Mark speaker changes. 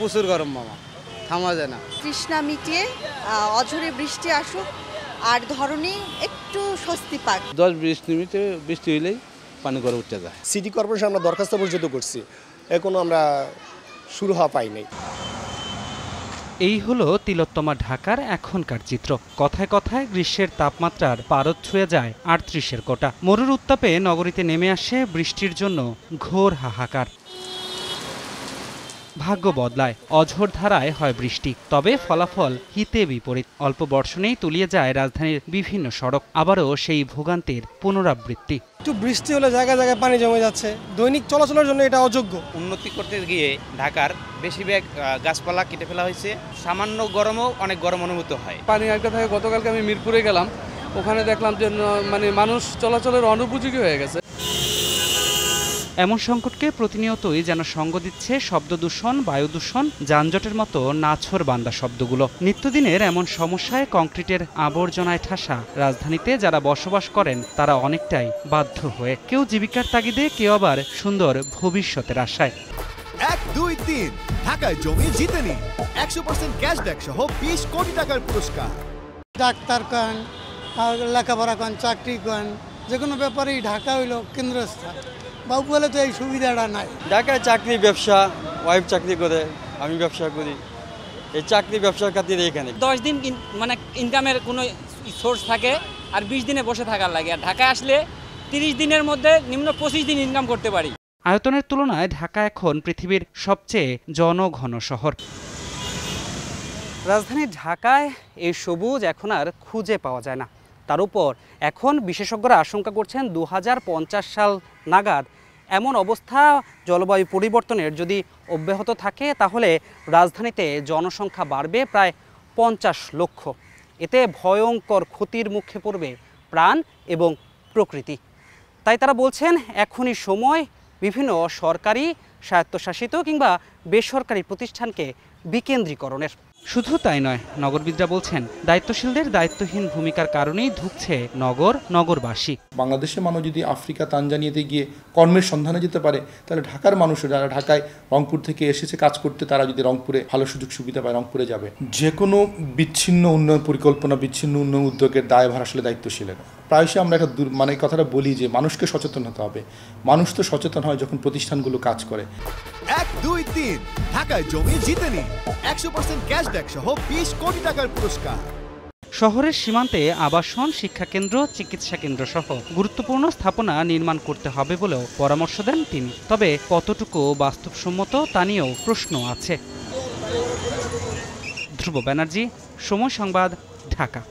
Speaker 1: প্রচুর গরম মামা, থামা যায় না।
Speaker 2: তৃষ্ণা মিটিয়ে অঝরে বৃষ্টি আসুক আর ধরনী একটু স্বস্তি পাক।
Speaker 1: 10-20 মিনিটে বৃষ্টি হইলেই পানি করে উঠতে যায়।
Speaker 3: সিটি কর্পোরেশন আমরা দরখাস্ত পর্যন্ত করছি, এখনো আমরা শুরু হওয়া পাই নাই।
Speaker 4: এই হলো তিলোত্তমা ঢাকার এখনকার চিত্র। কথায় কথায় গ্রীষ্মের তাপমাত্রার পারদ ছুঁয়ে যায় 38-এর কোটা। মরুর উত্তাপে নগরীতে নেমে আসে বৃষ্টির জন্য ঘোর হাহাকার। ভাগ্য বদলায়, অঝোর ধারায় হয় বৃষ্টি, তবে ফলাফল হিতে বিপরীত। অল্প বর্ষণেই তলিয়ে যায় রাজধানীর বিভিন্ন সড়ক, আবারও সেই ভোগান্তির পুনরাবৃত্তি।
Speaker 5: একটু বৃষ্টি হলে জায়গায় জায়গায় পানি জমে যাচ্ছে, দৈনিক চলাচলের জন্য এটা অযোগ্য।
Speaker 6: উন্নতি করতে গিয়ে ঢাকার বেশিরভাগ গাছপালা কেটে ফেলা হয়েছে। সামান্য গরমও অনেক গরম অনুভূত হয়।
Speaker 7: পানি আটকে থাকে। গতকালকে আমি মিরপুরে গেলাম, ওখানে দেখলাম যে মানুষ চলাচলের অনুপযোগী হয়ে গেছে।
Speaker 4: এমন সংকটকে প্রতিনিয়তই যেন সঙ্গ দিচ্ছে শব্দ দূষণ, বায়ু দূষণ, যানজটের মতো নাছোড়বান্দা শব্দগুলো। নিত্যদিনের এমন সমস্যায় কংক্রিটের আবর্জনায় ঠাসা রাজধানীতে যারা বসবাস করেন তারা অনেকটাই বাধ্য হয়ে, কেউ জীবিকার তাগিদে, কেউ আবার সুন্দর ভবিষ্যতের আশায়।
Speaker 8: 1, 2, 3 ঢাকায় জমি জিতে নিন 100% ক্যাশব্যাক সহ 20 কোটি টাকার পুরস্কার।
Speaker 5: ডাক্তার কন, লেখাপড়া কন, চাকরি কন, যে কোনো ব্যাপারেই ঢাকা হইল কেন্দ্রস্থল। বাবু বলে তো এই সুবিধাটা নাই।
Speaker 7: ঢাকায় চাকরি, ব্যবসা, ওয়াইফ চাকরি করে, আমি ব্যবসা করি। এই চাকরি ব্যবসার খাতিরে এখানে
Speaker 9: 10 দিন মানে ইনকামের কোনো সোর্স থাকে আর 20 দিনে বসে থাকার লাগে। আর ঢাকায় আসলে 30 দিনের মধ্যে নিম্ন 25 দিন ইনকাম করতে পারি।
Speaker 4: আয়তনের তুলনায় ঢাকা এখন পৃথিবীর সবচেয়ে জনঘন শহর। রাজধানী ঢাকায় এই সবুজ এখন আর খুঁজে পাওয়া যায় না। তার উপর এখন বিশেষজ্ঞরা আশঙ্কা করছেন 2050 সাল নাগাদ এমন অবস্থা জলবায়ু পরিবর্তনের যদি অব্যাহত থাকে তাহলে রাজধানীতে জনসংখ্যা বাড়বে প্রায় 50 লক্ষ। এতে ভয়ঙ্কর ক্ষতির মুখে পড়বে প্রাণ এবং প্রকৃতি। তাই তারা বলছেন এখনই সময় বিভিন্ন সরকারি, স্বায়ত্তশাসিত কিংবা বেসরকারি প্রতিষ্ঠানকে বিকেন্দ্রীকরণের। শুধু তাই নয়, নগরবিদরা বলছেন দায়িত্বশীলদের দায়িত্বহীন ভূমিকার কারণেই ধুঁকছে নগরবাসী।
Speaker 10: বাংলাদেশের মানুষ যদি আফ্রিকা, তানজানিয়াতে গিয়ে কর্মের সন্ধানে যেতে পারে, তাহলে ঢাকার মানুষের যারা ঢাকায় রংপুর থেকে এসেছে কাজ করতে, তারা যদি রংপুরে ভালো সুযোগ সুবিধা পায় রংপুরে যাবে। যে কোনো বিচ্ছিন্ন উন্নয়ন পরিকল্পনা, বিচ্ছিন্ন উন্নয়ন উদ্যোগের দায়ভার আসলে দায়িত্বশীলের। প্রায়শই আমরা একটা কথাটা বলি যে মানুষকে সচেতন হতে হবে। মানুষ তো সচেতন হয় যখন প্রতিষ্ঠানগুলো কাজ করে।
Speaker 8: 1, 2, 3 ঢাকায় জমি জিতে নিন 100% ক্যাশব্যাক সহ 20 কোটি টাকার পুরস্কার।
Speaker 4: শহরের সীমান্তে আবাসন, শিক্ষাকেন্দ্র, চিকিৎসা কেন্দ্র সহ গুরুত্বপূর্ণ স্থাপনা নির্মাণ করতে হবে বলেও পরামর্শ দেন তিনি। তবে কতটুকু বাস্তবসম্মত তা নিয়েও প্রশ্ন আছে। ধ্রুব ব্যানার্জি, সময় সংবাদ, ঢাকা।